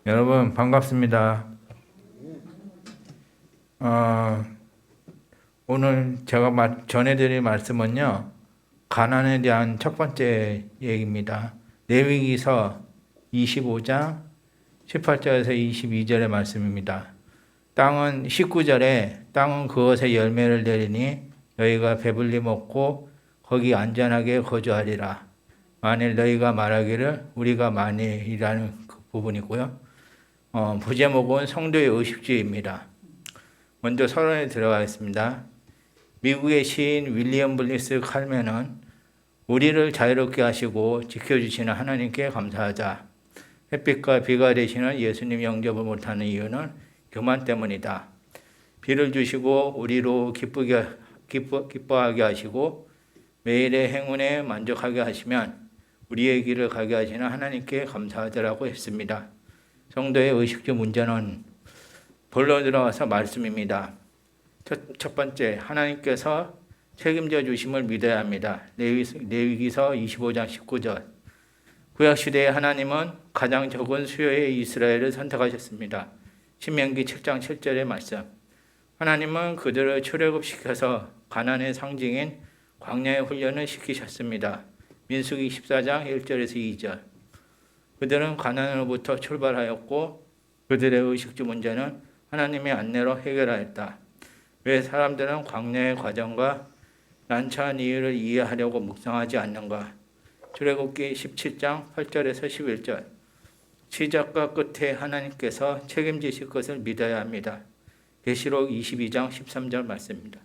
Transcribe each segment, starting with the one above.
여러분 반갑습니다. 오늘 제가 전해드릴 말씀은요, 가난에 대한 첫 번째 얘기입니다. 레위기서 25장 18절에서 22절의 말씀입니다. 19절에 땅은 그것의 열매를 내리니 너희가 배불리 먹고 거기 안전하게 거주하리라. 만일 너희가 말하기를 우리가 많이라는 그 부분이고요. 부제목은 성도의 의식주의입니다. 먼저 서론에 들어가겠습니다. 미국의 시인 윌리엄 블리스 칼맨은 우리를 자유롭게 하시고 지켜주시는 하나님께 감사하자. 햇빛과 비가 되시는 예수님 영접을 못하는 이유는 교만 때문이다. 비를 주시고 우리로 기뻐하게 하시고 매일의 행운에 만족하게 하시면 우리의 길을 가게 하시는 하나님께 감사하자라고 했습니다. 성도의 의식주 문제는 본론 들어가서 말씀입니다. 첫 번째, 하나님께서 책임져 주심을 믿어야 합니다. 레위기서 25장 19절. 구약시대의 하나님은 가장 적은 수요의 이스라엘을 선택하셨습니다. 신명기 7장 7절의 말씀. 하나님은 그들을 출애굽시켜서 가난의 상징인 광야의 훈련을 시키셨습니다. 민수기 14장 1절에서 2절. 그들은 가난으로부터 출발하였고 그들의 의식주 문제는 하나님의 안내로 해결하였다. 왜 사람들은 광야의 과정과 난처한 이유를 이해하려고 묵상하지 않는가? 출애굽기 17장 8절에서 11절. 시작과 끝에 하나님께서 책임지실 것을 믿어야 합니다. 계시록 22장 13절 말씀입니다.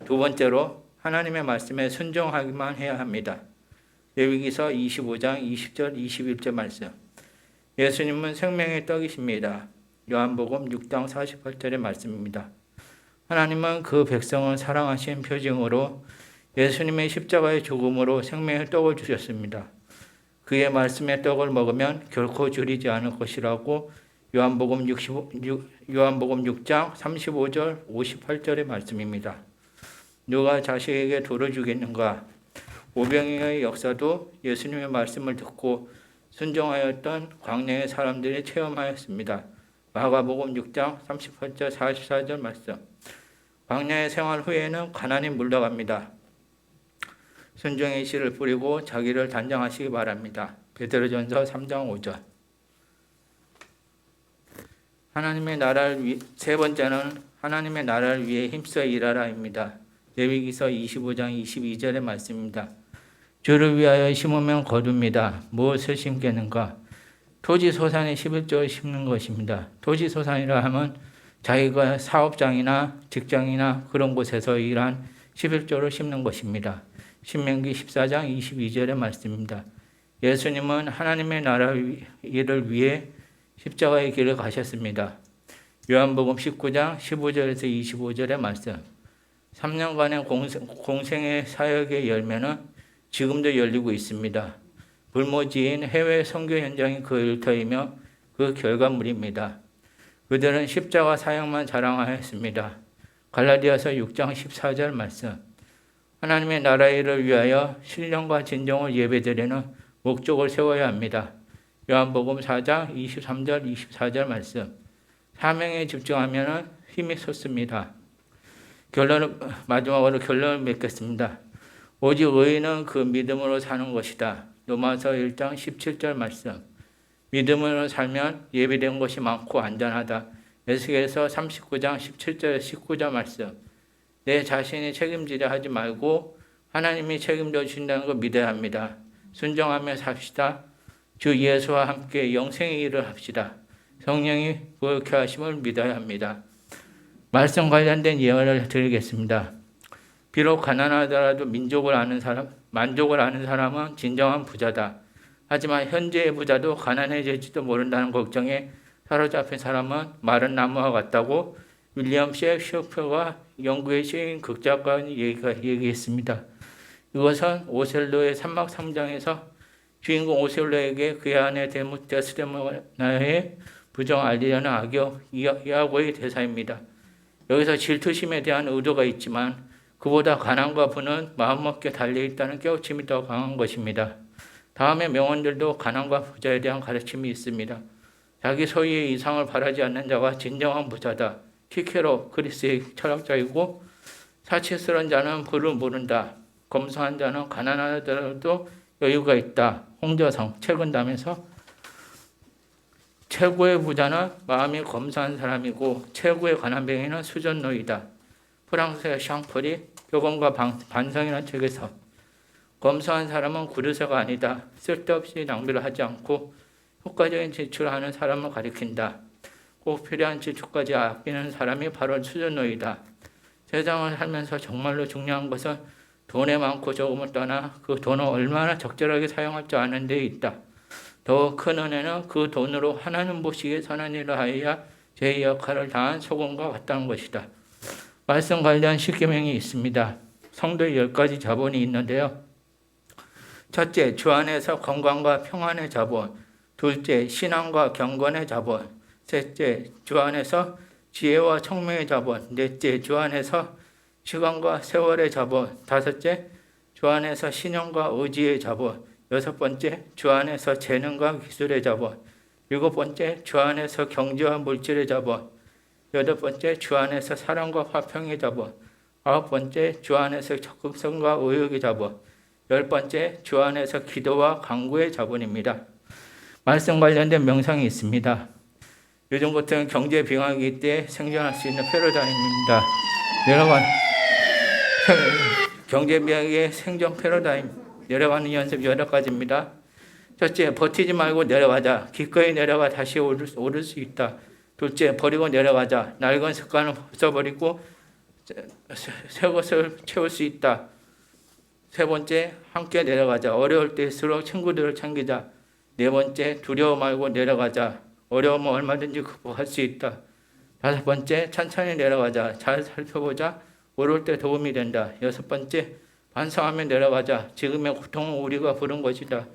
두 번째로 하나님의 말씀에 순종하기만 해야 합니다. 레위기서 25장 20절 21절 말씀. 예수님은 생명의 떡이십니다. 요한복음 6장 48절의 말씀입니다. 하나님은 그 백성을 사랑하신 표징으로 예수님의 십자가의 죽음으로 생명의 떡을 주셨습니다. 그의 말씀의 떡을 먹으면 결코 줄이지 않을 것이라고 요한복음 6장 35절 58절의 말씀입니다. 누가 자식에게 돌을 주겠는가? 오병이어의 역사도 예수님의 말씀을 듣고 순종하였던 광야의 사람들이 체험하였습니다. 마가복음 6장 38절 44절 말씀. 광야의 생활 후에는 가난이 물러갑니다. 순종의 씨를 뿌리고 자기를 단장하시기 바랍니다. 베드로전서 3장 5절. 세 번째는 하나님의 나라를 위해 힘써 일하라입니다. 레위기서 25장 22절의 말씀입니다. 주를 위하여 심으면 거둡니다. 무엇을 심겠는가? 토지소산의 11조를 심는 것입니다. 토지소산이라 하면 자기가 사업장이나 직장이나 그런 곳에서 일한 11조를 심는 것입니다. 신명기 14장 22절의 말씀입니다. 예수님은 하나님의 나라 일을 위해 십자가의 길을 가셨습니다. 요한복음 19장 15절에서 25절의 말씀. 3년간의 공생의 사역의 열매는 지금도 열리고 있습니다. 불모지인 해외 선교 현장이 그 일터이며 그 결과물입니다. 그들은 십자가 사역만 자랑하였습니다. 갈라디아서 6장 14절 말씀. 하나님의 나라 일을 위하여 신령과 진정을 예배드리는 목적을 세워야 합니다. 요한복음 4장 23절 24절 말씀. 사명에 집중하면 힘이 솟습니다. 마지막으로 결론을 맺겠습니다. 오직 의인은 그 믿음으로 사는 것이다. 로마서 1장 17절 말씀. 믿음으로 살면 예비된 것이 많고 안전하다. 에스겔서 39장 17절 19절 말씀. 내 자신이 책임지려 하지 말고 하나님이 책임져 주신다는 걸 믿어야 합니다. 순종하며 삽시다. 주 예수와 함께 영생의 일을 합시다. 성령이 부욕케 하심을 믿어야 합니다. 말씀 관련된 예언을 드리겠습니다. 비록 가난하더라도 만족을 아는 사람은 진정한 부자다. 하지만 현재의 부자도 가난해질지도 모른다는 걱정에 사로잡힌 사람은 마른 나무와 같다고 윌리엄 셰익스피어가 영국의 시인 극작가가 얘기했습니다. 이것은 오셀로의 산막상장에서 주인공 오셀로에게 그의 아내 데스데모나의 부정을 알리려는 악역 이아고의 대사입니다. 여기서 질투심에 대한 의도가 있지만 그보다 가난과 부는 마음먹기에 달려있다는 깨우침이 더 강한 것입니다. 다음의 명언들도 가난과 부자에 대한 가르침이 있습니다. 자기 소유의 이상을 바라지 않는 자가 진정한 부자다. 키케로 그리스의 철학자이고 사치스러운 자는 부를 모른다. 검소한 자는 가난하더라도 여유가 있다. 홍저성 책은담에서 최고의 부자는 마음이 검소한 사람이고 최고의 가난뱅이는 수전노이다. 프랑스의 샹폴이 교건과 반성이라는 책에서 검소한 사람은 구르서가 아니다. 쓸데없이 낭비를 하지 않고 효과적인 지출을 하는 사람을 가리킨다. 꼭 필요한 지출까지 아끼는 사람이 바로 수전노이다. 세상을 살면서 정말로 중요한 것은 돈의 많고 적음을 떠나 그 돈을 얼마나 적절하게 사용할 줄 아는 데 있다. 더 큰 은혜는 그 돈으로 하나님 보시기에 선한 일을 하여야 제 역할을 다한 소금과 같다는 것이다. 말씀 관련 십계명이 있습니다. 성도의 10가지 자본이 있는데요. 첫째, 주 안에서 건강과 평안의 자본. 둘째, 신앙과 경건의 자본. 셋째, 주 안에서 지혜와 청명의 자본. 넷째, 주 안에서 시간과 세월의 자본. 다섯째, 주 안에서 신용과 의지의 자본. 여섯 번째, 주 안에서 재능과 기술의 자본. 일곱 번째, 주 안에서 경제와 물질의 자본. 여덟 번째, 주 안에서 사랑과 화평의 자본. 아홉 번째, 주 안에서 적극성과 의욕의 자본. 열 번째, 주 안에서 기도와 간구의 자본입니다. 말씀 관련된 명상이 있습니다. 요즘 같은 경제 빙하기 때 생존할 수 있는 패러다임입니다. 여러분, 경제 빙하기의 생존 패러다임 내려가는 연습 여러 가지입니다. 첫째, 버티지 말고 내려가자. 기꺼이 내려가 다시 오를 수 있다. 둘째, 버리고 내려가자. 낡은 습관을 벗어버리고 새 것을 채울 수 있다. 세 번째, 함께 내려가자. 어려울 때일수록 친구들을 챙기자. 네 번째, 두려워 말고 내려가자. 어려움은 얼마든지 극복할 수 있다. 다섯 번째, 천천히 내려가자. 잘 살펴보자. 오를 때 도움이 된다. 여섯 번째, 반성하며 내려가자. 지금의 고통은 우리가 부른 것이다.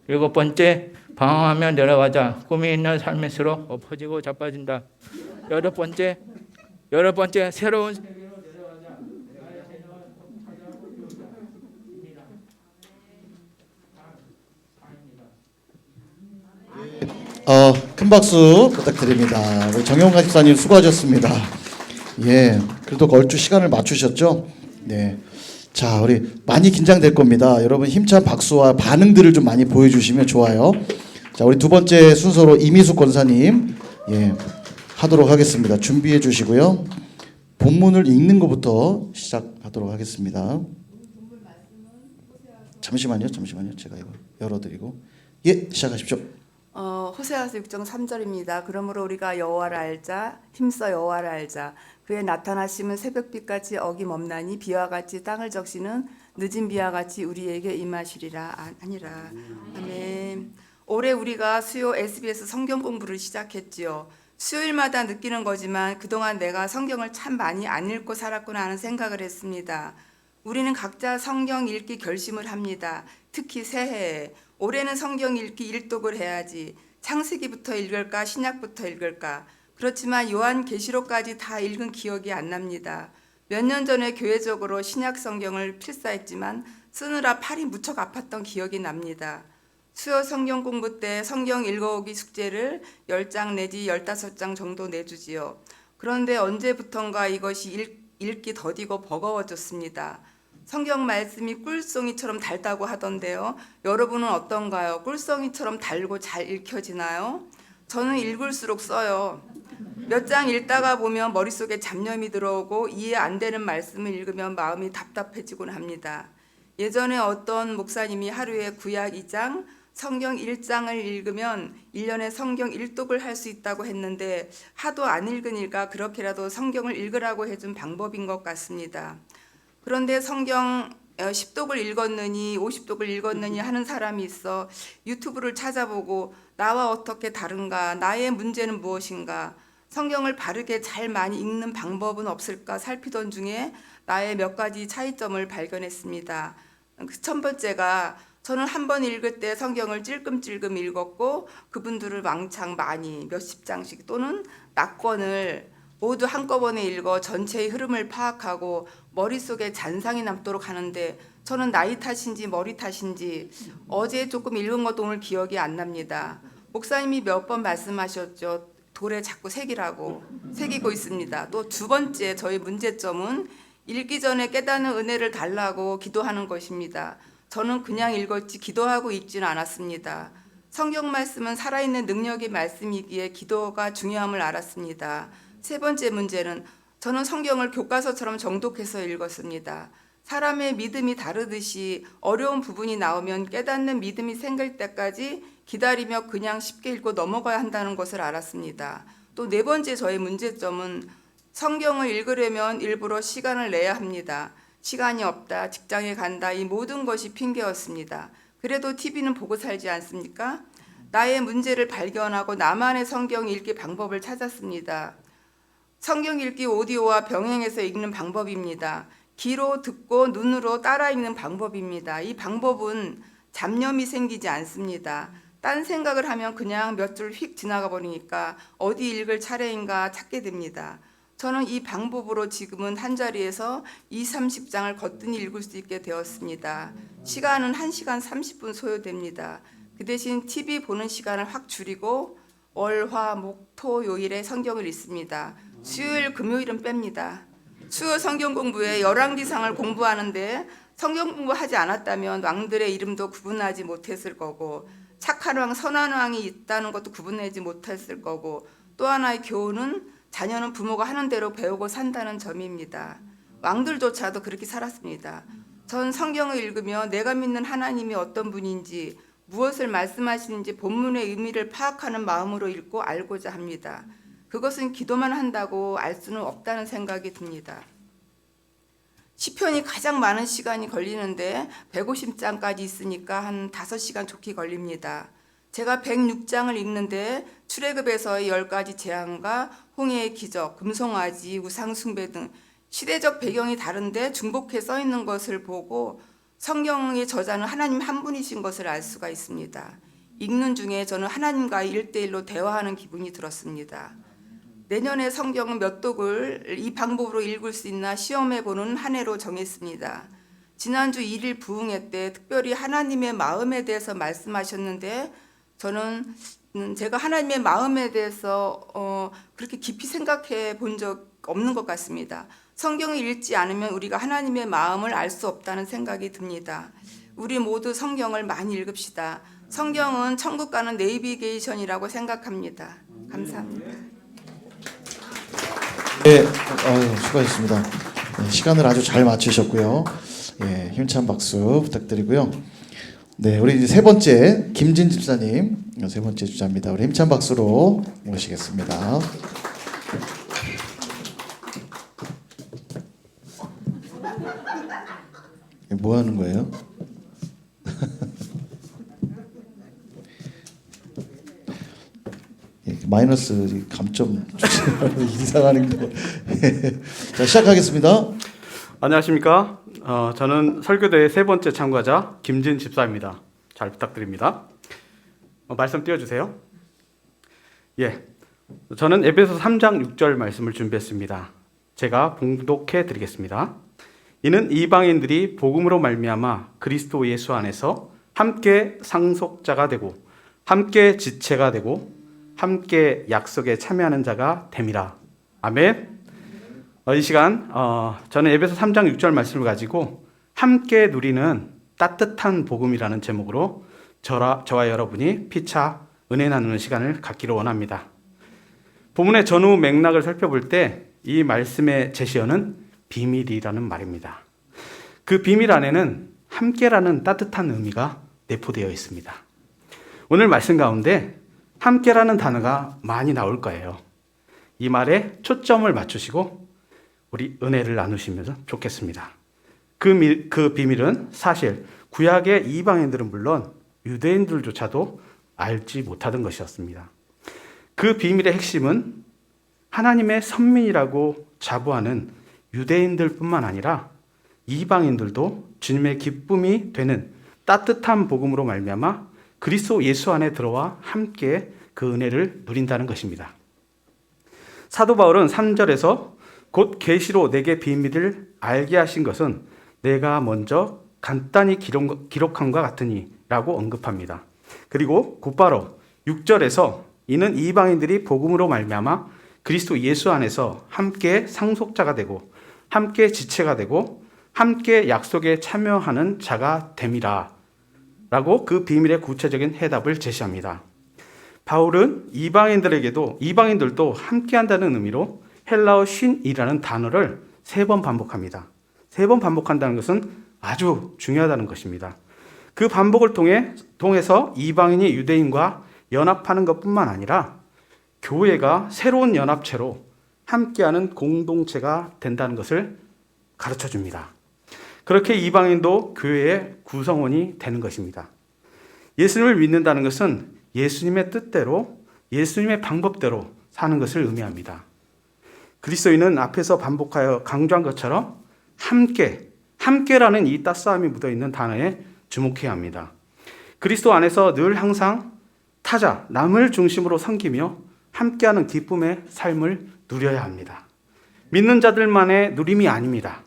일곱 번째, 방황하며 내려가자. 꿈이 있는 삶일수록 엎어지고 자빠진다. 여덟 번째, 새로운 세계로 내려가자. 큰 박수 부탁드립니다. 우리 정영관 집사님 수고하셨습니다. 예, 그래도 얼추 시간을 맞추셨죠? 네. 자, 우리 많이 긴장될 겁니다. 여러분 힘찬 박수와 반응들을 좀 많이 보여주시면 좋아요. 자, 우리 두 번째 순서로 이미숙 권사님 하도록 하겠습니다. 준비해 주시고요. 본문을 읽는 것부터 시작하도록 하겠습니다. 잠시만요. 제가 이거 열어드리고 시작하십시오. 호세아서 6장 3절입니다. 그러므로 우리가 여호와를 알자, 힘써 여호와를 알자. 그의 나타나심은 새벽빛같이 어김없나니 비와 같이 땅을 적시는 늦은 비와 같이 우리에게 임하시리라. 아니라. 아멘. 올해 우리가 수요 SBS 성경 공부를 시작했지요. 수요일마다 느끼는 거지만 그동안 내가 성경을 참 많이 안 읽고 살았구나 하는 생각을 했습니다. 우리는 각자 성경 읽기 결심을 합니다. 특히 새해에. 올해는 성경 읽기 1독을 해야지. 창세기부터 읽을까 신약부터 읽을까. 그렇지만 요한계시록까지 다 읽은 기억이 안 납니다. 몇 년 전에 교회적으로 신약 성경을 필사했지만 쓰느라 팔이 무척 아팠던 기억이 납니다. 수요 성경 공부 때 성경 읽어오기 숙제를 10장 내지 15장 정도 내주지요. 그런데 언제부턴가 이것이 읽기 더디고 버거워졌습니다. 성경 말씀이 꿀송이처럼 달다고 하던데요. 여러분은 어떤가요? 꿀송이처럼 달고 잘 읽혀지나요? 저는 읽을수록 써요. 몇 장 읽다가 보면 머릿속에 잡념이 들어오고 이해 안 되는 말씀을 읽으면 마음이 답답해지곤 합니다. 예전에 어떤 목사님이 하루에 구약 2장, 성경 1장을 읽으면 1년에 성경 1독을 할 수 있다고 했는데 하도 안 읽으니까 그렇게라도 성경을 읽으라고 해준 방법인 것 같습니다. 그런데 성경 10독을 읽었느니 50독을 읽었느니 하는 사람이 있어 유튜브를 찾아보고 나와 어떻게 다른가, 나의 문제는 무엇인가, 성경을 바르게 잘 많이 읽는 방법은 없을까 살피던 중에 나의 몇 가지 차이점을 발견했습니다. 첫 번째가 저는 한 번 읽을 때 성경을 찔끔찔끔 읽었고 그분들을 왕창 많이 몇십 장씩 또는 낙권을 모두 한꺼번에 읽어 전체의 흐름을 파악하고 머릿속에 잔상이 남도록 하는데 저는 나이 탓인지 머리 탓인지 어제 조금 읽은 것도 오늘 기억이 안 납니다. 목사님이 몇 번 말씀하셨죠. 돌에 자꾸 새기고 있습니다. 또 두 번째 저희 문제점은 읽기 전에 깨닫는 은혜를 달라고 기도하는 것입니다. 저는 그냥 읽었지 기도하고 있지는 않았습니다. 성경 말씀은 살아있는 능력의 말씀이기에 기도가 중요함을 알았습니다. 세 번째 문제는 저는 성경을 교과서처럼 정독해서 읽었습니다. 사람의 믿음이 다르듯이 어려운 부분이 나오면 깨닫는 믿음이 생길 때까지 기다리며 그냥 쉽게 읽고 넘어가야 한다는 것을 알았습니다. 또 네 번째 저의 문제점은 성경을 읽으려면 일부러 시간을 내야 합니다. 시간이 없다, 직장에 간다, 이 모든 것이 핑계였습니다. 그래도 TV는 보고 살지 않습니까? 나의 문제를 발견하고 나만의 성경 읽기 방법을 찾았습니다. 성경 읽기 오디오와 병행해서 읽는 방법입니다. 귀로 듣고 눈으로 따라 읽는 방법입니다. 이 방법은 잡념이 생기지 않습니다. 딴 생각을 하면 그냥 몇 줄 휙 지나가 버리니까 어디 읽을 차례인가 찾게 됩니다. 저는 이 방법으로 지금은 한 자리에서 20-30장을 거뜬히 읽을 수 있게 되었습니다. 시간은 1시간 30분 소요됩니다. 그 대신 TV 보는 시간을 확 줄이고 월, 화, 목, 토, 요일에 성경을 읽습니다. 수요일, 금요일은 뺍니다. 수요 성경 공부에 열왕기상을 공부하는데 성경 공부하지 않았다면 왕들의 이름도 구분하지 못했을 거고 착한 왕, 선한 왕이 있다는 것도 구분하지 못했을 거고 또 하나의 교훈은 자녀는 부모가 하는 대로 배우고 산다는 점입니다. 왕들조차도 그렇게 살았습니다. 전 성경을 읽으며 내가 믿는 하나님이 어떤 분인지 무엇을 말씀하시는지 본문의 의미를 파악하는 마음으로 읽고 알고자 합니다. 그것은 기도만 한다고 알 수는 없다는 생각이 듭니다. 시편이 가장 많은 시간이 걸리는데 150장까지 있으니까 한 5시간 좋게 걸립니다. 제가 106장을 읽는데 출애굽에서의 10가지 재앙과 홍해의 기적, 금송아지, 우상숭배 등 시대적 배경이 다른데 중복해 써 있는 것을 보고 성경의 저자는 하나님 한 분이신 것을 알 수가 있습니다. 읽는 중에 저는 하나님과 1대1로 대화하는 기분이 들었습니다. 내년에 성경은 몇 독을 이 방법으로 읽을 수 있나 시험해보는 한 해로 정했습니다. 지난주 1일 부흥회 때 특별히 하나님의 마음에 대해서 말씀하셨는데 저는 제가 하나님의 마음에 대해서 그렇게 깊이 생각해 본 적 없는 것 같습니다. 성경을 읽지 않으면 우리가 하나님의 마음을 알 수 없다는 생각이 듭니다. 우리 모두 성경을 많이 읽읍시다. 성경은 천국 가는 내비게이션이라고 생각합니다. 감사합니다. 네, 수고하셨습니다. 네, 시간을 아주 잘 맞추셨고요. 예, 힘찬 박수 부탁드리고요. 네, 우리 이제 세 번째 김진 집사님 세 번째 주자입니다. 우리 힘찬 박수로 모시겠습니다. 뭐 하는 거예요? 마이너스 감점 이상하는 거. 자, 시작하겠습니다. 안녕하십니까. 저는 설교대회 세 번째 참가자 김진 집사입니다. 잘 부탁드립니다. 말씀 띄워주세요. 예, 저는 에베소 3장 6절 말씀을 준비했습니다. 제가 봉독해 드리겠습니다. 이는 이방인들이 복음으로 말미암아 그리스도 예수 안에서 함께 상속자가 되고 함께 지체가 되고 함께 약속에 참여하는 자가 됨이라. 아멘. 이 시간 저는 에베소 3장 6절 말씀을 가지고 함께 누리는 따뜻한 복음이라는 제목으로 저와 여러분이 피차 은혜 나누는 시간을 갖기를 원합니다. 본문의 전후 맥락을 살펴볼 때 이 말씀의 제시어는 비밀이라는 말입니다. 그 비밀 안에는 함께라는 따뜻한 의미가 내포되어 있습니다. 오늘 말씀 가운데 함께라는 단어가 많이 나올 거예요. 이 말에 초점을 맞추시고 우리 은혜를 나누시면 좋겠습니다. 그 비밀은 사실 구약의 이방인들은 물론 유대인들조차도 알지 못하던 것이었습니다. 그 비밀의 핵심은 하나님의 선민이라고 자부하는 유대인들뿐만 아니라 이방인들도 주님의 기쁨이 되는 따뜻한 복음으로 말미암아 그리스도 예수 안에 들어와 함께 그 은혜를 누린다는 것입니다. 사도 바울은 3절에서 곧 계시로 내게 비밀을 알게 하신 것은 내가 먼저 간단히 기록한 것 같으니 라고 언급합니다. 그리고 곧바로 6절에서 이는 이방인들이 복음으로 말미암아 그리스도 예수 안에서 함께 상속자가 되고 함께 지체가 되고 함께 약속에 참여하는 자가 됨이라 라고 그 비밀의 구체적인 해답을 제시합니다. 바울은 이방인들도 함께한다는 의미로 헬라어 쉰이라는 단어를 3번 반복합니다. 3번 반복한다는 것은 아주 중요하다는 것입니다. 그 반복을 통해서 이방인이 유대인과 연합하는 것뿐만 아니라 교회가 새로운 연합체로 함께하는 공동체가 된다는 것을 가르쳐 줍니다. 그렇게 이방인도 교회의 구성원이 되는 것입니다. 예수님을 믿는다는 것은 예수님의 뜻대로, 예수님의 방법대로 사는 것을 의미합니다. 그리스도인은 앞에서 반복하여 강조한 것처럼 함께라는 이 따스함이 묻어있는 단어에 주목해야 합니다. 그리스도 안에서 늘 항상 타자, 남을 중심으로 섬기며 함께하는 기쁨의 삶을 누려야 합니다. 믿는 자들만의 누림이 아닙니다.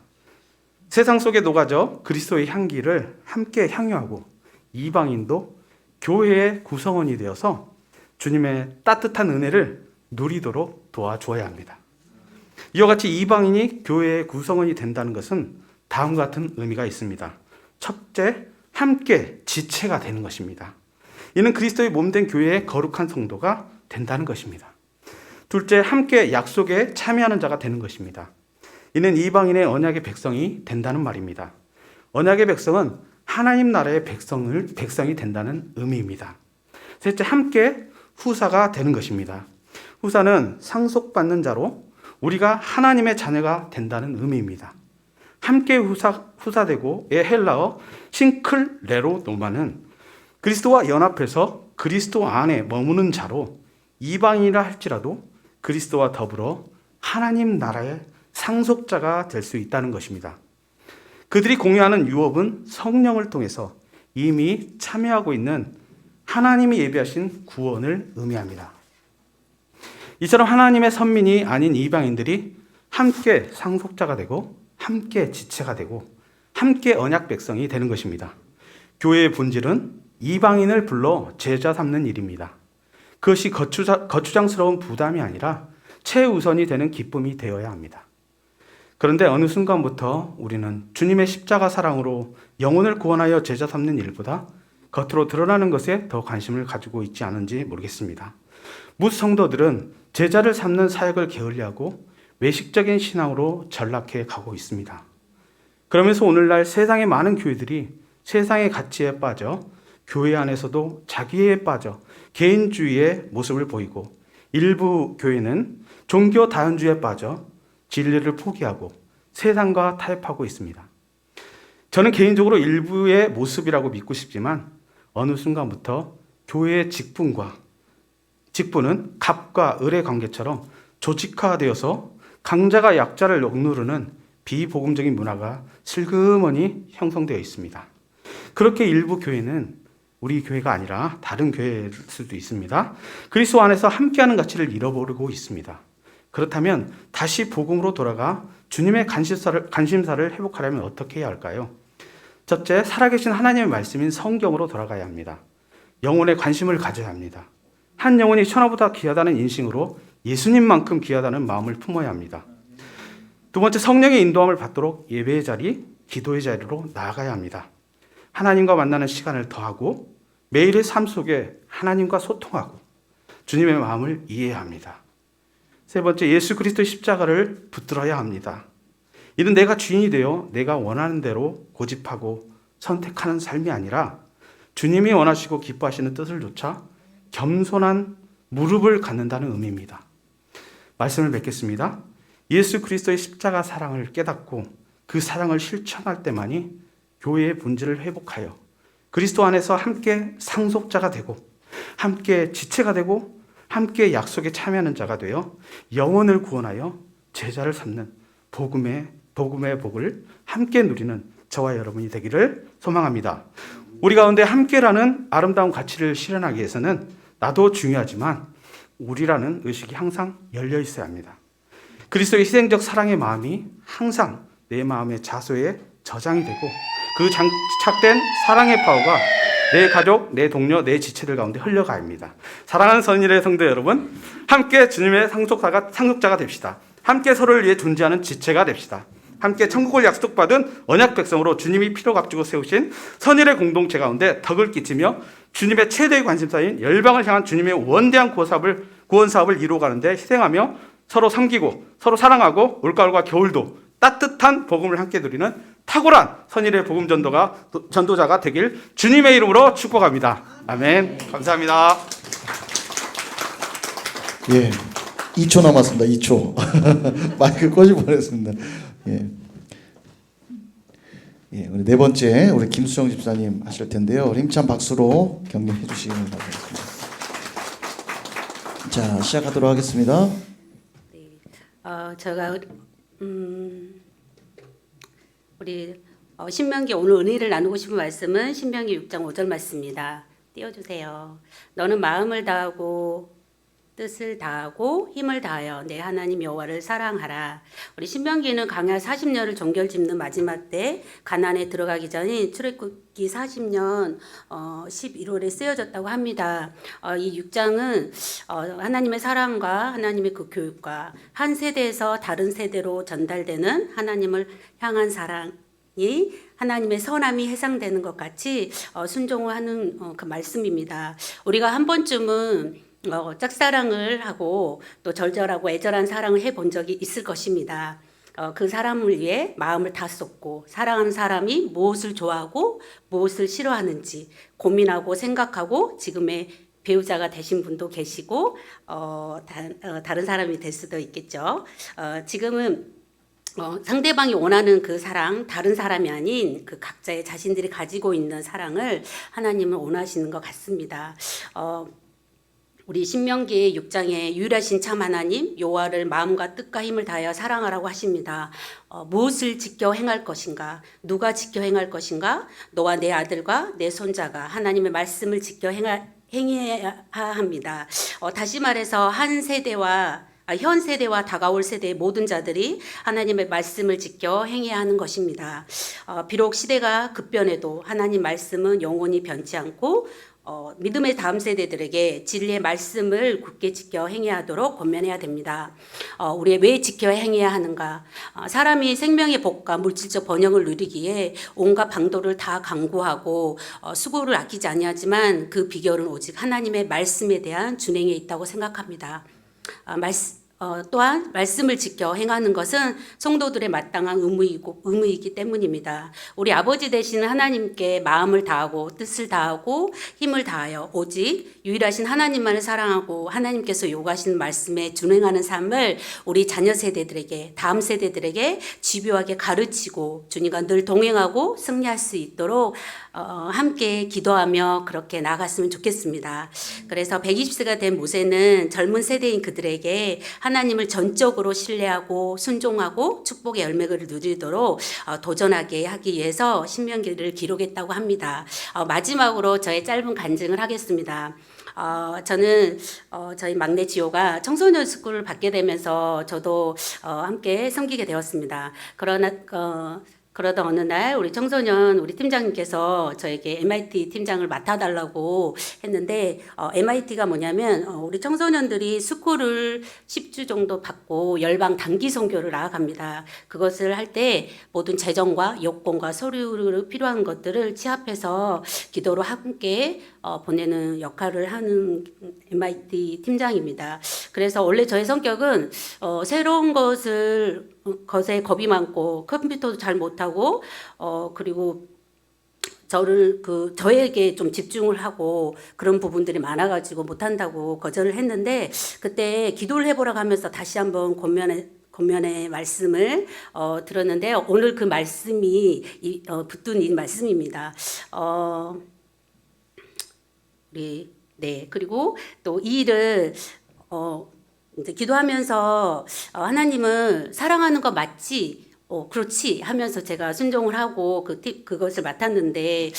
세상 속에 녹아져 그리스도의 향기를 함께 향유하고 이방인도 교회의 구성원이 되어서 주님의 따뜻한 은혜를 누리도록 도와줘야 합니다. 이와 같이 이방인이 교회의 구성원이 된다는 것은 다음과 같은 의미가 있습니다. 첫째, 함께 지체가 되는 것입니다. 이는 그리스도의 몸된 교회의 거룩한 성도가 된다는 것입니다. 둘째, 함께 약속에 참여하는 자가 되는 것입니다. 이는 이방인의 언약의 백성이 된다는 말입니다. 언약의 백성은 하나님 나라의 백성이 된다는 의미입니다. 셋째, 함께 후사가 되는 것입니다. 후사는 상속받는 자로 우리가 하나님의 자녀가 된다는 의미입니다. 함께 후사되고의 헬라어 싱클레로 노마는 그리스도와 연합해서 그리스도 안에 머무는 자로 이방인이라 할지라도 그리스도와 더불어 하나님 나라의 상속자가 될 수 있다는 것입니다. 그들이 공유하는 유업은 성령을 통해서 이미 참여하고 있는 하나님이 예비하신 구원을 의미합니다. 이처럼 하나님의 선민이 아닌 이방인들이 함께 상속자가 되고 함께 지체가 되고 함께 언약 백성이 되는 것입니다. 교회의 본질은 이방인을 불러 제자 삼는 일입니다. 그것이 거추장스러운 부담이 아니라 최우선이 되는 기쁨이 되어야 합니다. 그런데 어느 순간부터 우리는 주님의 십자가 사랑으로 영혼을 구원하여 제자 삼는 일보다 겉으로 드러나는 것에 더 관심을 가지고 있지 않은지 모르겠습니다. 무 성도들은 제자를 삼는 사역을 게을리하고 외식적인 신앙으로 전락해 가고 있습니다. 그러면서 오늘날 세상의 많은 교회들이 세상의 가치에 빠져 교회 안에서도 자기에 빠져 개인주의의 모습을 보이고 일부 교회는 종교 다연주의에 빠져 진리를 포기하고 세상과 타협하고 있습니다. 저는 개인적으로 일부의 모습이라고 믿고 싶지만 어느 순간부터 교회의 직분은 갑과 을의 관계처럼 조직화되어서 강자가 약자를 억누르는 비복음적인 문화가 슬그머니 형성되어 있습니다. 그렇게 일부 교회는 우리 교회가 아니라 다른 교회일 수도 있습니다. 그리스도 안에서 함께하는 가치를 잃어버리고 있습니다. 그렇다면 다시 복음으로 돌아가 주님의 관심사를 회복하려면 어떻게 해야 할까요? 첫째, 살아계신 하나님의 말씀인 성경으로 돌아가야 합니다. 영혼에 관심을 가져야 합니다. 한 영혼이 천하보다 귀하다는 인식으로 예수님만큼 귀하다는 마음을 품어야 합니다. 두 번째, 성령의 인도함을 받도록 예배의 자리, 기도의 자리로 나아가야 합니다. 하나님과 만나는 시간을 더하고 매일의 삶 속에 하나님과 소통하고 주님의 마음을 이해해야 합니다. 세 번째, 예수 그리스도의 십자가를 붙들어야 합니다. 이는 내가 주인이 되어 내가 원하는 대로 고집하고 선택하는 삶이 아니라 주님이 원하시고 기뻐하시는 뜻을 좇아 겸손한 무릎을 갖는다는 의미입니다. 말씀을 맺겠습니다. 예수 그리스도의 십자가 사랑을 깨닫고 그 사랑을 실천할 때만이 교회의 본질을 회복하여 그리스도 안에서 함께 상속자가 되고 함께 지체가 되고 함께 약속에 참여하는 자가 되어 영혼을 구원하여 제자를 삼는 복음의 복을 함께 누리는 저와 여러분이 되기를 소망합니다. 우리 가운데 함께라는 아름다운 가치를 실현하기 위해서는 나도 중요하지만 우리라는 의식이 항상 열려 있어야 합니다. 그리스도의 희생적 사랑의 마음이 항상 내 마음의 자소에 저장이 되고 그 장착된 사랑의 파워가 내 가족, 내 동료, 내 지체들 가운데 흘러가야 합니다. 사랑하는 선일의 성도 여러분, 함께 주님의 상속자가 됩시다. 함께 서로를 위해 존재하는 지체가 됩시다. 함께 천국을 약속받은 언약 백성으로 주님이 피로 값주고 세우신 선일의 공동체 가운데 덕을 끼치며 주님의 최대의 관심사인 열방을 향한 주님의 원대한 구원 사업을 이루어가는데 희생하며 서로 섬기고 서로 사랑하고 올가을과 겨울도 따뜻한 복음을 함께 누리는 탁월한 선일의 복음 전도자가 되길 주님의 이름으로 축복합니다. 아멘. 감사합니다. 예, 2초 남았습니다. 2초. 마이크 꺼질 뻔했습니다. 예. 예, 우리 네 번째 우리 김수정 집사님 하실 텐데요. 힘찬 박수로 격려해 주시기 바라겠습니다. 자, 시작하도록 하겠습니다. 제가 우리 신명기 오늘 은혜를 나누고 싶은 말씀은 신명기 6장 5절 말씀입니다. 띄워주세요. 너는 마음을 다하고 뜻을 다하고 힘을 다하여 내 하나님 여호와를 사랑하라. 우리 신명기는 광야 40년을 종결짓는 마지막 때 가나안에 들어가기 전인 출애굽기 40년 11월에 쓰여졌다고 합니다. 이 6장은 하나님의 사랑과 하나님의 그 교육과 한 세대에서 다른 세대로 전달되는 하나님을 향한 사랑이 하나님의 선함이 해상되는 것 같이 순종을 하는 그 말씀입니다. 우리가 한 번쯤은 짝사랑을 하고 또 절절하고 애절한 사랑을 해본 적이 있을 것입니다. 그 사람을 위해 마음을 다 쏟고 사랑하는 사람이 무엇을 좋아하고 무엇을 싫어하는지 고민하고 생각하고 지금의 배우자가 되신 분도 계시고 다른 사람이 될 수도 있겠죠. 지금은 상대방이 원하는 그 사랑, 다른 사람이 아닌 그 각자의 자신들이 가지고 있는 사랑을 하나님은 원하시는 것 같습니다. 우리 신명기 6장에 유일하신 참 하나님 여호와를 마음과 뜻과 힘을 다하여 사랑하라고 하십니다. 무엇을 지켜 행할 것인가? 누가 지켜 행할 것인가? 너와 내 아들과 내 손자가 하나님의 말씀을 지켜 행해야 합니다. 다시 말해서 현 세대와 다가올 세대의 모든 자들이 하나님의 말씀을 지켜 행해야 하는 것입니다. 비록 시대가 급변해도 하나님 말씀은 영원히 변치 않고 믿음의 다음 세대들에게 진리의 말씀을 굳게 지켜 행해야 하도록 권면해야 됩니다. 우리 왜 지켜 행해야 하는가? 사람이 생명의 복과 물질적 번영을 누리기에 온갖 방도를 다 강구하고 수고를 아끼지 아니하지만 그 비결은 오직 하나님의 말씀에 대한 준행에 있다고 생각합니다. 또한 말씀을 지켜 행하는 것은 성도들의 마땅한 의무이기 때문입니다. 우리 아버지 되시는 하나님께 마음을 다하고 뜻을 다하고 힘을 다하여 오직 유일하신 하나님만을 사랑하고 하나님께서 요구하시는 말씀에 준행하는 삶을 우리 자녀 세대들에게 다음 세대들에게 집요하게 가르치고 주님과 늘 동행하고 승리할 수 있도록 함께 기도하며 그렇게 나아갔으면 좋겠습니다. 그래서 120세가 된 모세는 젊은 세대인 그들에게 하나님을 전적으로 신뢰하고 순종하고 축복의 열매를 누리도록 도전하게 하기 위해서 신명기를 기록했다고 합니다. 마지막으로 저의 짧은 간증을 하겠습니다. 저는 저희 막내 지호가 청소년 스쿨을 받게 되면서 저도 함께 섬기게 되었습니다. 그러던 어느 날 우리 팀장님께서 저에게 MIT 팀장을 맡아달라고 했는데 MIT가 뭐냐면 우리 청소년들이 스쿨을 10주 정도 받고 열방 단기 선교를 나아갑니다. 그것을 할 때 모든 재정과 여권과 서류로 필요한 것들을 취합해서 기도로 함께 보내는 역할을 하는 MIT 팀장입니다. 그래서 원래 저의 성격은 새로운 것에 겁이 많고 컴퓨터도 잘 못하고 그리고 저에게 좀 집중을 하고 그런 부분들이 많아가지고 못한다고 거절을 했는데 그때 기도를 해보라고 하면서 다시 한번 권면의 말씀을 들었는데 오늘 그 말씀이 붙든 이 말씀입니다. 그리고 또 이 일을 이제 기도하면서 하나님을 사랑하는 거 맞지? 그렇지 하면서 제가 순종을 하고 그것을 맡았는데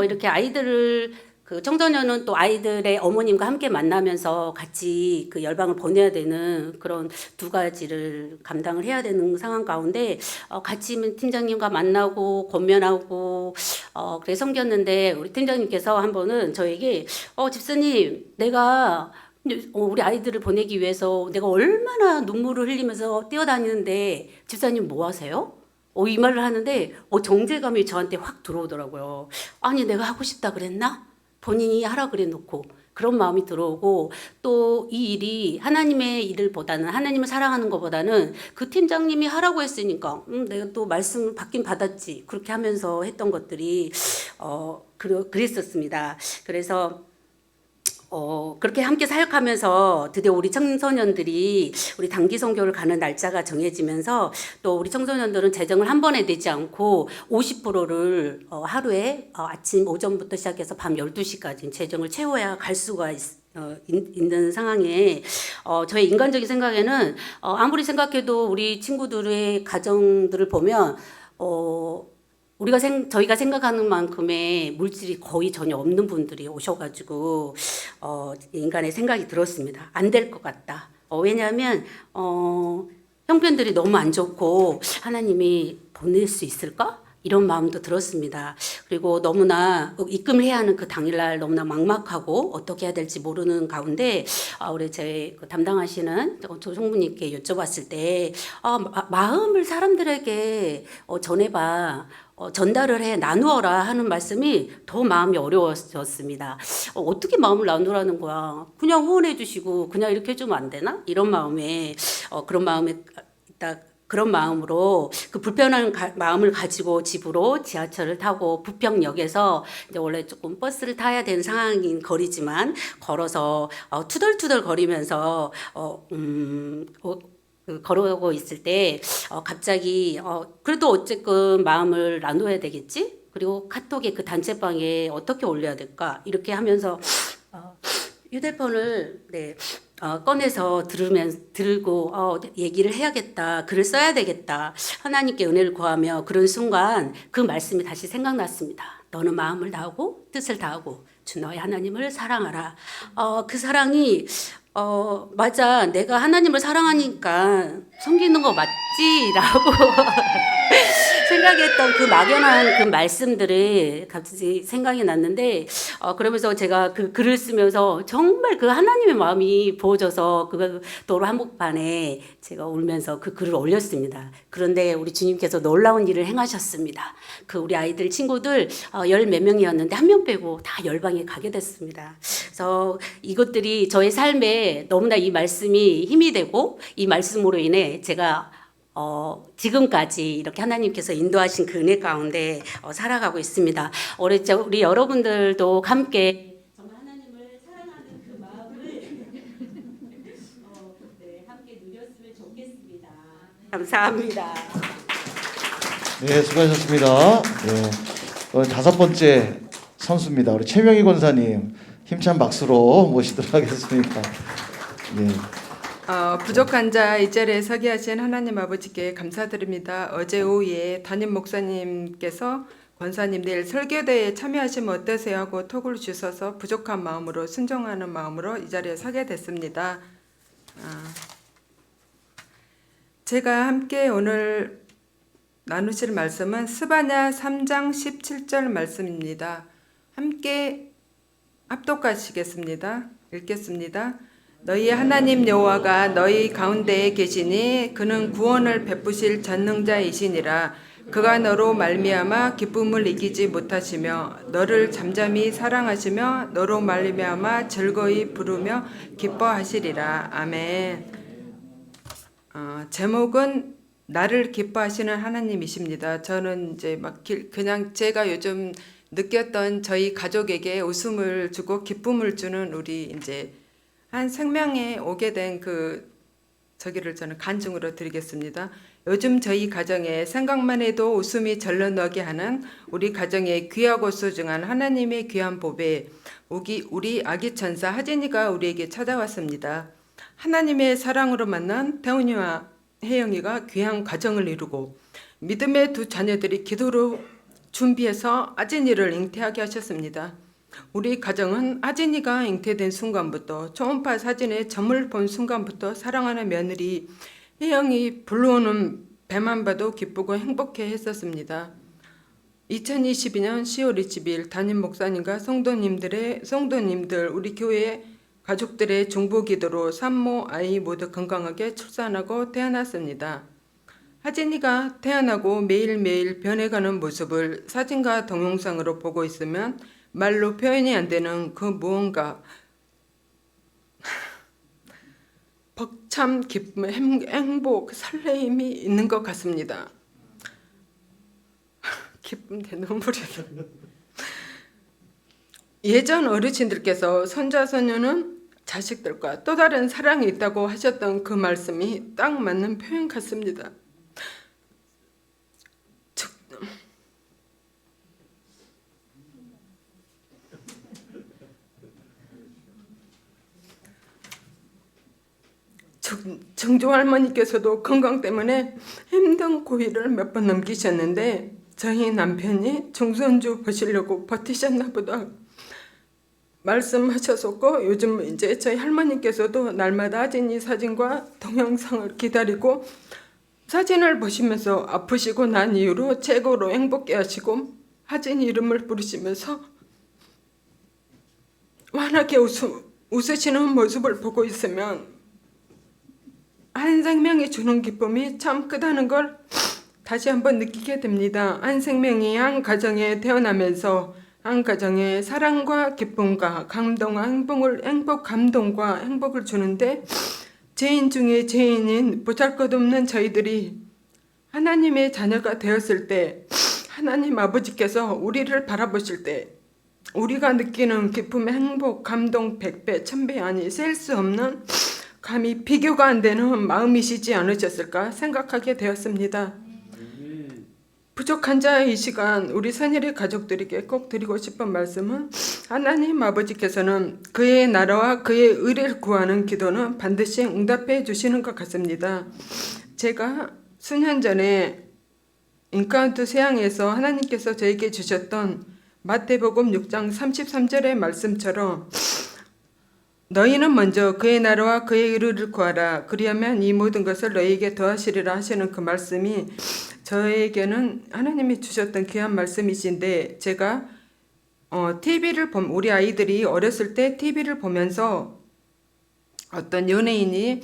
이렇게 아이들을 그 청소년은 또 아이들의 어머님과 함께 만나면서 같이 그 열방을 보내야 되는 그런 두 가지를 감당을 해야 되는 상황 가운데 같이 팀장님과 만나고 권면하고 그래 섬겼는데 우리 팀장님께서 한 번은 저에게 집사님 내가 우리 아이들을 보내기 위해서 내가 얼마나 눈물을 흘리면서 뛰어다니는데 집사님 뭐 하세요? 이 말을 하는데 정제감이 저한테 확 들어오더라고요. 아니 내가 하고 싶다 그랬나? 본인이 하라 그래 놓고 그런 마음이 들어오고 또 이 일이 하나님의 일을보다는 하나님을 사랑하는 것보다는 그 팀장님이 하라고 했으니까 내가 또 말씀을 받긴 받았지 그렇게 하면서 했던 것들이 그랬었습니다. 그래서 그렇게 함께 사역하면서 드디어 우리 청소년들이 우리 단기 선교를 가는 날짜가 정해지면서 또 우리 청소년들은 재정을 한 번에 내지 않고 50%를 하루에 아침 오전부터 시작해서 밤 12시까지 재정을 채워야 갈 수가 있는 상황에 저의 인간적인 생각에는 아무리 생각해도 우리 친구들의 가정들을 보면 저희가 생각하는 만큼의 물질이 거의 전혀 없는 분들이 오셔가지고 인간의 생각이 들었습니다. 안 될 것 같다. 왜냐하면 형편들이 너무 안 좋고 하나님이 보낼 수 있을까? 이런 마음도 들었습니다. 그리고 너무나 입금을 해야 하는 그 당일날 너무나 막막하고 어떻게 해야 될지 모르는 가운데 우리 제 담당하시는 조성부님께 여쭤봤을 때 마음을 사람들에게 전해봐. 전달을 해 나누어라 하는 말씀이 더 마음이 어려워졌습니다. 어떻게 마음을 나누라는 거야? 그냥 후원해 주시고 그냥 이렇게 해주면 안 되나? 이런 마음에 그런 마음으로 그 불편한 마음을 가지고 집으로 지하철을 타고 부평역에서 이제 원래 조금 버스를 타야 되는 상황인 거리지만 걸어서 투덜투덜 거리면서 걸어오고 있을 때 갑자기 그래도 어쨌든 마음을 나눠야 되겠지? 그리고 카톡에 그 단체방에 어떻게 올려야 될까? 이렇게 하면서 휴대폰을 꺼내서 들고 얘기를 해야겠다. 글을 써야 되겠다. 하나님께 은혜를 구하며 그런 순간 그 말씀이 다시 생각났습니다. 너는 마음을 다하고 뜻을 다하고 주 너의 하나님을 사랑하라. 그 사랑이 맞아. 내가 하나님을 사랑하니까 섬기는 거 맞지라고 생각했던 그 막연한 그 말씀들이 갑자기 생각이 났는데 그러면서 제가 그 글을 쓰면서 정말 그 하나님의 마음이 부어져서 그 도로 한복판에 제가 울면서 그 글을 올렸습니다. 그런데 우리 주님께서 놀라운 일을 행하셨습니다. 그 우리 아이들 친구들 10몇 명이었는데 한 명 빼고 다 열방에 가게 됐습니다. 그래서 이것들이 저의 삶에 너무나 이 말씀이 힘이 되고 이 말씀으로 인해 제가 지금까지 이렇게 하나님께서 인도하신 그 은혜 가운데 살아가고 있습니다. 우리 여러분들도 함께 정말 하나님을 사랑하는 그 마음을 함께 누렸으면 좋겠습니다. 감사합니다. 네, 수고하셨습니다. 네, 오늘 5번째 선수입니다. 우리 최명희 권사님 힘찬 박수로 모시도록 하겠습니다. 네. 부족한 자 이 자리에 서게 하신 하나님 아버지께 감사드립니다. 어제 오후에 담임 목사님께서 권사님 내일 설교대에 참여하시면 어떠세요 하고 톡을 주셔서 부족한 마음으로 순종하는 마음으로 이 자리에 서게 됐습니다. 제가 함께 오늘 나누실 말씀은 스바냐 3장 17절 말씀입니다. 함께 합독하시겠습니다. 읽겠습니다. 너희 하나님 여호와가 너희 가운데에 계시니 그는 구원을 베푸실 전능자이시니라. 그가 너로 말미암아 기쁨을 이기지 못하시며 너를 잠잠히 사랑하시며 너로 말미암아 즐거이 부르며 기뻐하시리라. 아멘. 제목은 나를 기뻐하시는 하나님이십니다. 저는 이제 그냥 제가 요즘 느꼈던 저희 가족에게 웃음을 주고 기쁨을 주는 우리 이제 한 생명에 오게 된 저기를 저는 간증으로 드리겠습니다. 요즘 저희 가정에 생각만 해도 웃음이 절로 나게 하는 우리 가정의 귀하고 소중한 하나님의 귀한 보배 우리 아기 천사 하진이가 우리에게 찾아왔습니다. 하나님의 사랑으로 만난 태훈이와 혜영이가 귀한 가정을 이루고 믿음의 두 자녀들이 기도로 준비해서 아진이를 잉태하게 하셨습니다. 우리 가정은 하진이가 잉태된 순간부터 초음파 사진에 점을 본 순간부터 사랑하는 며느리 혜영이 불러오는 배만 봐도 기쁘고 행복해 했었습니다. 2022년 10월 20일 담임 목사님과 성도님들 우리 교회 가족들의 중보 기도로 산모 아이 모두 건강하게 출산하고 태어났습니다. 하진이가 태어나고 매일매일 변해가는 모습을 사진과 동영상으로 보고 있으면 말로 표현이 안 되는 그 무언가 벅참 기쁨, 행복, 설레임이 있는 것 같습니다. 기쁜데 눈물이 나. 예전 어르신들께서 손자 손녀는 자식들과 또 다른 사랑이 있다고 하셨던 그 말씀이 딱 맞는 표현 같습니다. 정조 할머니께서도 건강 때문에 힘든 고비를 몇 번 넘기셨는데 저희 남편이 중선주 보시려고 버티셨나 보다 말씀하셨었고, 요즘 이제 저희 할머니께서도 날마다 하진이 사진과 동영상을 기다리고 사진을 보시면서 아프시고 난 이후로 최고로 행복해 하시고 하진이 이름을 부르시면서 환하게 웃으시는 모습을 보고 있으면 한 생명이 주는 기쁨이 참 크다는 걸 다시 한번 느끼게 됩니다. 한 생명이 한 가정에 태어나면서 한 가정에 사랑과 기쁨과 감동과 감동과 행복을 주는데, 죄인 중에 죄인인 보잘것없는 저희들이 하나님의 자녀가 되었을 때 하나님 아버지께서 우리를 바라보실 때 우리가 느끼는 기쁨의 행복, 감동 100배, 1000배 아니 셀 수 없는 감히 비교가 안 되는 마음이시지 않으셨을까 생각하게 되었습니다. 부족한 자의 이 시간 우리 선일의 가족들에게 꼭 드리고 싶은 말씀은, 하나님 아버지께서는 그의 나라와 그의 의를 구하는 기도는 반드시 응답해 주시는 것 같습니다. 제가 수년 전에 인카운트 세양에서 하나님께서 저에게 주셨던 마태복음 6장 33절의 말씀처럼 너희는 먼저 그의 나라와 그의 의를 구하라 그리하면 이 모든 것을 너희에게 더하시리라 하시는 그 말씀이 저에게는 하나님이 주셨던 귀한 말씀이신데, 제가 우리 아이들이 어렸을 때 TV를 보면서 어떤 연예인이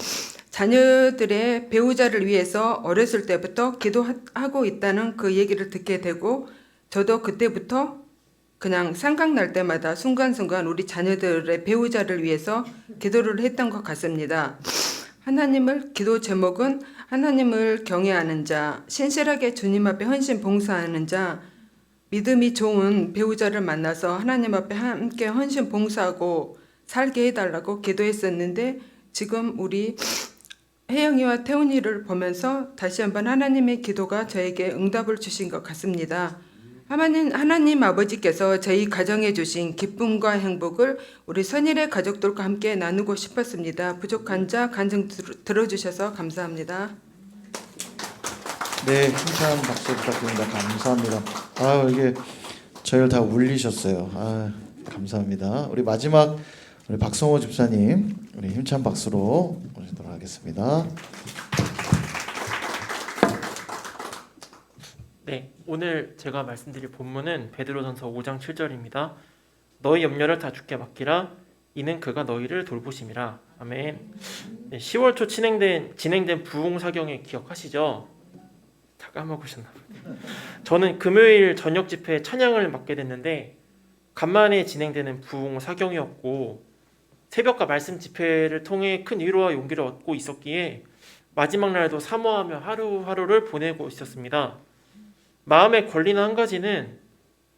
자녀들의 배우자를 위해서 어렸을 때부터 기도하고 있다는 그 얘기를 듣게 되고, 저도 그때부터 그냥 생각날 때마다 순간순간 우리 자녀들의 배우자를 위해서 기도를 했던 것 같습니다. 기도 제목은 하나님을 경외하는 자, 신실하게 주님 앞에 헌신 봉사하는 자, 믿음이 좋은 배우자를 만나서 하나님 앞에 함께 헌신 봉사하고 살게 해달라고 기도했었는데, 지금 우리 혜영이와 태훈이를 보면서 다시 한번 하나님의 기도가 저에게 응답을 주신 것 같습니다. 하나님 아버지께서 저희 가정에 주신 기쁨과 행복을 우리 선일의 가족들과 함께 나누고 싶었습니다. 부족한 자 간증 들어주셔서 감사합니다. 네, 힘찬 박수 부탁드립니다. 감사합니다. 이게 저희를 다 울리셨어요. 감사합니다. 우리 마지막 우리 박성호 집사님 우리 힘찬 박수로 모시도록 하겠습니다. 네, 오늘 제가 말씀드릴 본문은 베드로전서 5장 7절입니다. 너희 염려를 다 주께 맡기라. 이는 그가 너희를 돌보심이라. 아멘. 네, 10월 초 진행된 부흥사경회 기억하시죠? 다 까먹으셨나 보네요. 저는 금요일 저녁 집회 찬양을 맡게 됐는데 간만에 진행되는 부흥사경이었고 새벽과 말씀 집회를 통해 큰 위로와 용기를 얻고 있었기에 마지막 날도 사모하며 하루하루를 보내고 있었습니다. 마음에 걸리는 한 가지는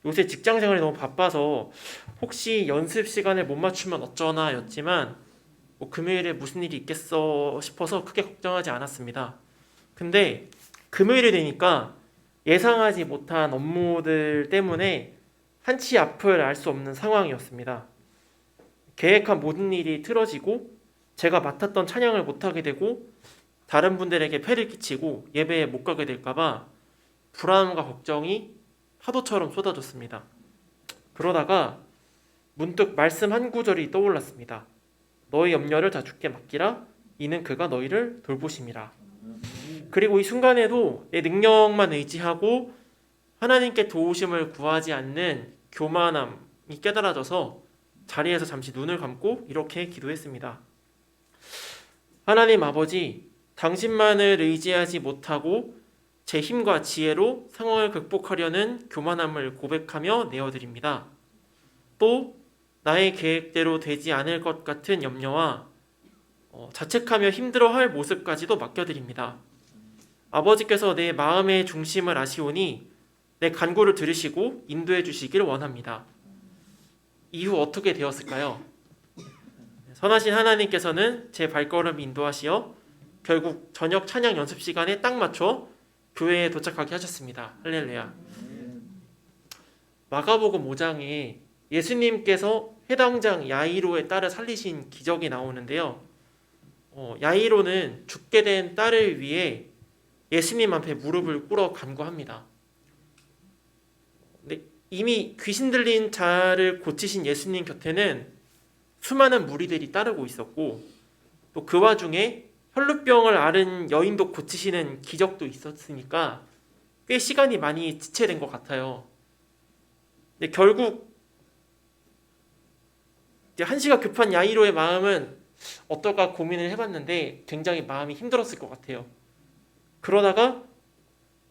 요새 직장생활이 너무 바빠서 혹시 연습 시간을 못 맞추면 어쩌나 였지만 금요일에 무슨 일이 있겠어 싶어서 크게 걱정하지 않았습니다. 근데 금요일이 되니까 예상하지 못한 업무들 때문에 한치 앞을 알 수 없는 상황이었습니다. 계획한 모든 일이 틀어지고 제가 맡았던 찬양을 못하게 되고 다른 분들에게 폐를 끼치고 예배에 못 가게 될까봐 불안함과 걱정이 파도처럼 쏟아졌습니다. 그러다가 문득 말씀 한 구절이 떠올랐습니다. 너의 염려를 다 주께 맡기라. 이는 그가 너희를 돌보심이라. 그리고 이 순간에도 내 능력만 의지하고 하나님께 도우심을 구하지 않는 교만함이 깨달아져서 자리에서 잠시 눈을 감고 이렇게 기도했습니다. 하나님 아버지, 당신만을 의지하지 못하고 제 힘과 지혜로 상황을 극복하려는 교만함을 고백하며 내어드립니다. 또 나의 계획대로 되지 않을 것 같은 염려와 자책하며 힘들어할 모습까지도 맡겨드립니다. 아버지께서 내 마음의 중심을 아시오니 내 간구를 들으시고 인도해 주시길 원합니다. 이후 어떻게 되었을까요? 선하신 하나님께서는 제 발걸음 인도하시어 결국 저녁 찬양 연습 시간에 딱 맞춰 교회에 도착하게 하셨습니다. 할렐루야. 마가복음 5장에 예수님께서 회당장 야이로의 딸을 살리신 기적이 나오는데요. 야이로는 죽게 된 딸을 위해 예수님 앞에 무릎을 꿇어 간구합니다. 근데 이미 귀신 들린 자를 고치신 예수님 곁에는 수많은 무리들이 따르고 있었고 또 그 와중에 혈루병을 앓은 여인도 고치시는 기적도 있었으니까 꽤 시간이 많이 지체된 것 같아요. 근데 결국 이제 한시가 급한 야이로의 마음은 어떨까 고민을 해봤는데 굉장히 마음이 힘들었을 것 같아요. 그러다가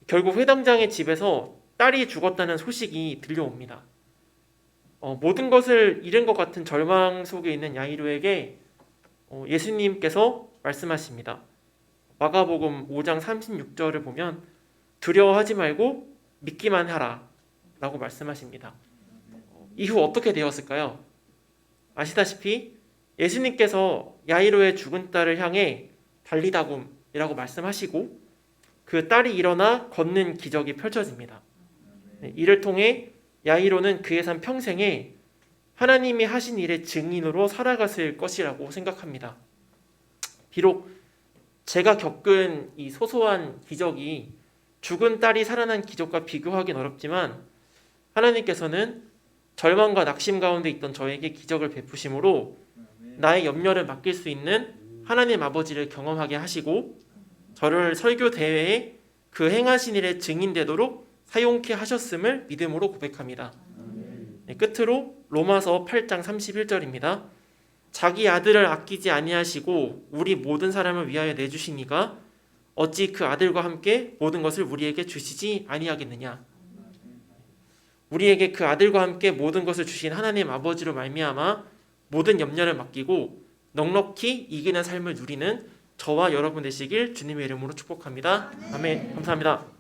결국 회당장의 집에서 딸이 죽었다는 소식이 들려옵니다. 모든 것을 잃은 것 같은 절망 속에 있는 야이로에게 예수님께서 말씀하십니다. 마가복음 5장 36절을 보면 두려워하지 말고 믿기만 하라 라고 말씀하십니다. 이후 어떻게 되었을까요? 아시다시피 예수님께서 야이로의 죽은 딸을 향해 달리다굼이라고 말씀하시고 그 딸이 일어나 걷는 기적이 펼쳐집니다. 이를 통해 야이로는 그의 삶 평생에 하나님이 하신 일의 증인으로 살아갔을 것이라고 생각합니다. 비록 제가 겪은 이 소소한 기적이 죽은 딸이 살아난 기적과 비교하기는 어렵지만 하나님께서는 절망과 낙심 가운데 있던 저에게 기적을 베푸심으로 나의 염려를 맡길 수 있는 하나님 아버지를 경험하게 하시고 저를 설교 대회에 그 행하신 일의 증인되도록 사용케 하셨음을 믿음으로 고백합니다. 끝으로 로마서 8장 31절입니다. 자기 아들을 아끼지 아니하시고 우리 모든 사람을 위하여 내주시니가 어찌 그 아들과 함께 모든 것을 우리에게 주시지 아니하겠느냐. 우리에게 그 아들과 함께 모든 것을 주신 하나님 아버지로 말미암아 모든 염려를 맡기고 넉넉히 이기는 삶을 누리는 저와 여러분 되시길 주님의 이름으로 축복합니다. 아멘. 감사합니다.